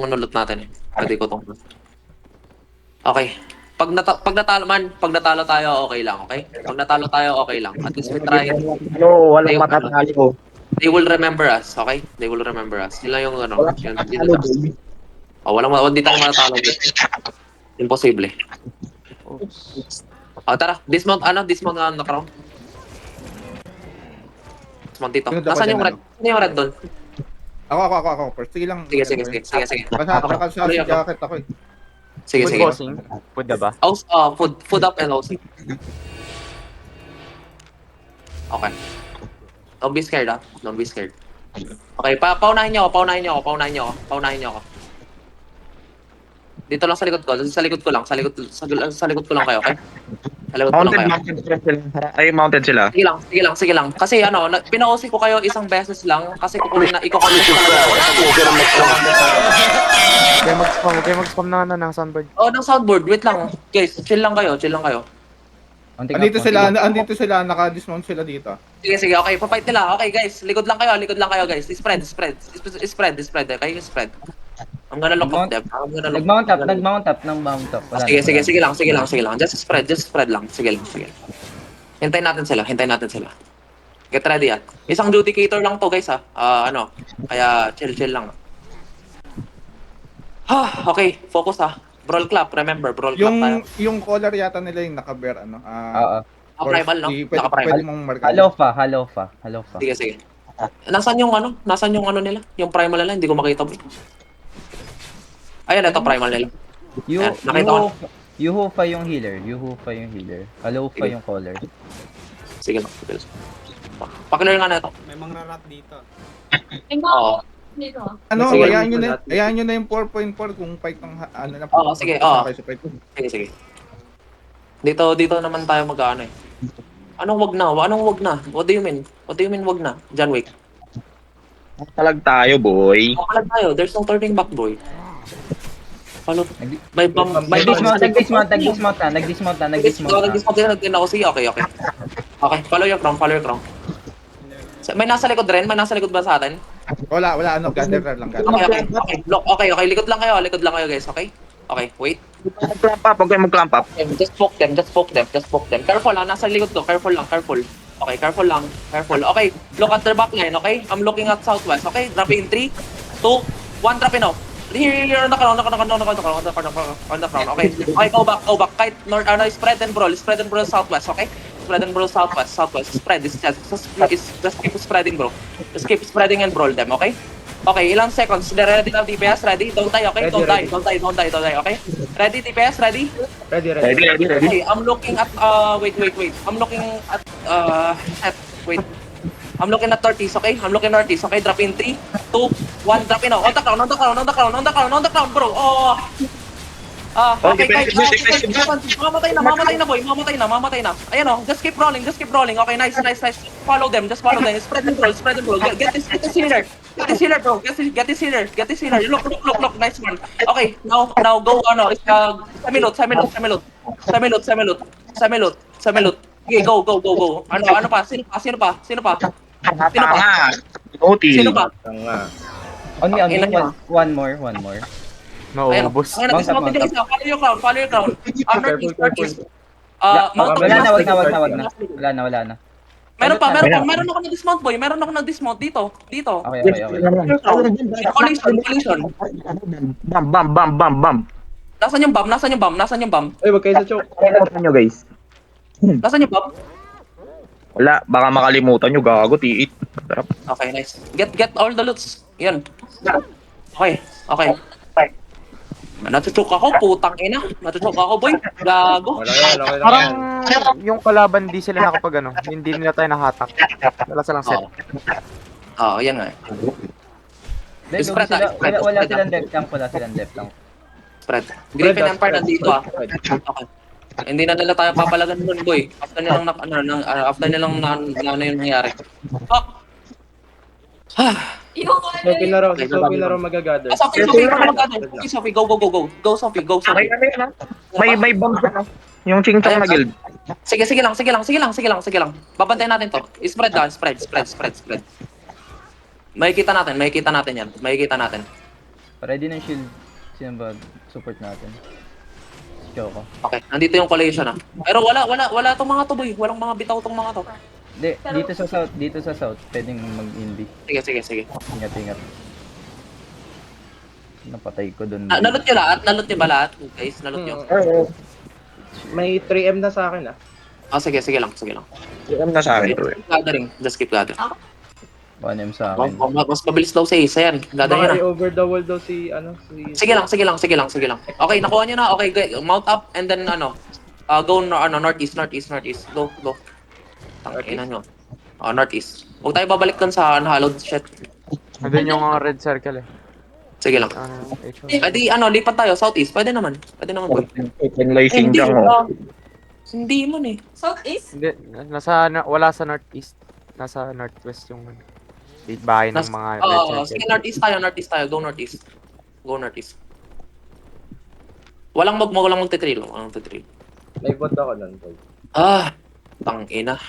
manulot natin eh. Pwede ko tong... Okay. Pag natalo tayo, okay lang, okay? Pag natalo tayo, okay lang. At least we try it. Ano, walang matatalo. They will remember us, okay? They will remember us. Yun lang yung ano. Walang Yun, matatalo, lang. boy. Oh, hindi tayo matatalo. Imposible. Oh, tara. Dismount na crown. Dismount dito. Sino daw Nasaan pa yung dyan, red? Ano yung red doon? Ako. First, sige lang. Sige. Naka sa jacket ako eh. Sige. Bossing. Food na ba? Food up and also. Okay. Don't be scared, ah. Don't be scared. Okay, paunahin niyo ako. Dito lang sa likod ko. Sa likod ko lang kayo, okay? Sa likod ko lang kayo. Mounted sila. Ay, mounted sila. Sige lang. Kasi pina-OC ko kayo isang beses lang kasi iko-connect talaga ako. Huwag kayo mag-spam na ng soundboard. Ng soundboard. Wait lang. Guys, chill lang kayo. Andito sila, naka-dismount sila dito. Sige. Okay, pafight nila. Okay, guys. Likod lang kayo, guys. Spread. Okay, spread. I'm gonna look up them. Nag-mount up. Wala Sige lang. Just spread lang. Sige lang. Hintayin natin sila. Get ready, ah. Isang judicator lang to, guys, ah. Kaya chill lang. Okay. Focus, ah. Brawl clap, remember. Brawl clap tayo. Yung color yata nila yung naka-bear, ano. Oo. Primal, no? Pwede Naka-primal. mong marka. Halofa. Sige. Nasaan yung ano nila? Yung primal nila, hindi ko makita, bro. Ayan, ito primal nila. Ayan, nakita ko. Yuhufa yung healer. Halofa yung caller. Sige lang. Pakilala nga na ito. May mga rat dito. Oo. Dito. Ano, Sige. hayaan nyo na yung 4.4 kung fight ng ano na. Oo, sige, oo. Sa fight. Sige. Dito naman tayo mag-ano eh. Anong wag na? What do you mean wag na? John Wick. Talag tayo, boy. Papalag tayo. There's no turning back, boy. Follow. Nag-dismount na. Nag-dismount ako. Sige, okay. Okay, follow your crown. May nasa likod ba sa atin? Wala, ano, gather lang. Okay. Block. Okay. Likod lang kayo, guys, okay? Okay, wait. Mag-clamp up, huwag kayo mag-clamp up. Just poke them. Careful, nasa likod ko. Careful. Okay, careful lang. Okay, look at their backline, okay? I'm looking at southwest, okay? Drop in 3, 2, 1, drop in now. Here, on the crown, okay? Okay, go back. Kahit north, spread and brawl southwest, okay? Spread and brawl southwest. Spread, just keep spreading, bro. Just keep spreading and brawl them, okay? Okay, ilang seconds? Ready na DPS? Ready? Don't die, okay? Don't die, okay? Ready, DPS? Ready? Ready. Okay, I'm looking at, wait. I'm looking at, wait. I'm looking at 30s, okay? Okay, drop in 3, 2, 1, drop in now. On the crown, bro. Okay, guys. Mamatay na. Ayan o, just keep rolling. Okay, nice. Follow them. Spread and roll. Get this healer, bro. Get this healer. Look. Nice one. Okay, now go, Samilot. Okay, go. Ano pa? Sino pa? Oti. Sino pa? Only one more. Nauubos. Dismounted yung isa. Follow your crown. Northeast. Wala na. Meron ako na-dismount, boy. Meron ako na-dismount dito. Okay. Collision. Bam. Nasaan yung bomb? Ay, wag kayo sa choke. Kalimutan nyo, guys. Nasaan yung bomb? Wala, baka makalimutan nyo, gago, tiit. Sarap. Okay, nice. Get all the loots. Yan. Okay. Natuchok ako, putang ina. Boy. Gago. Parang yung kalaban di sila hindi nila tayo nahatak. Wala silang set. Oo, yan nga. Wala silang depth lang. Spread. Griffin Empire nandito, ah. Okay. Hindi na nila tayo papalagan doon, boy. After nilang yung nangyari. Fuck! Sophie na raw magagather. Sophie, go, Sophie. May bomb siya, no? Yung ching-chong na guild. Sige lang. Babantayan natin to. Spread down, spread. Makikita natin yan. Ready ng shield. Sino ba support natin? Si Choco. Okay, nandito yung collation ah. Pero wala tong mga to boy. Walang mga bitaw tong mga to. Hindi, dito sa south, pwedeng mag-invi. Sige. Ingat. Napatay ko doon. Nalot nyo lahat? Nalot nyo ba lahat? Guys, nalot nyo. May 3M na sa akin ah. Sige lang. Alam na sa akin to eh. Gathering, just keep gathering. 1M sa akin. Mas mabilis daw sa isa yan. Gathering Baka na. i-over the wall daw si Sige lang. Okay, nakuha nyo na. Okay, mount up and then go northeast. Go. Tangina nyo. Northeast. Huwag tayo babalik dun sa unhallowed shit. Nandun yung red circle eh. Sige lang. Pwede, lipat tayo, southeast. Pwede naman boy. Enlacing dyan oh. Hindi man eh. Hindi, wala sa northeast. Nasa northwest yung bahay ng mga red circle. Sige, northeast tayo. Go northeast. Walang magte-trail. May bot ako nun, boy. Tangina.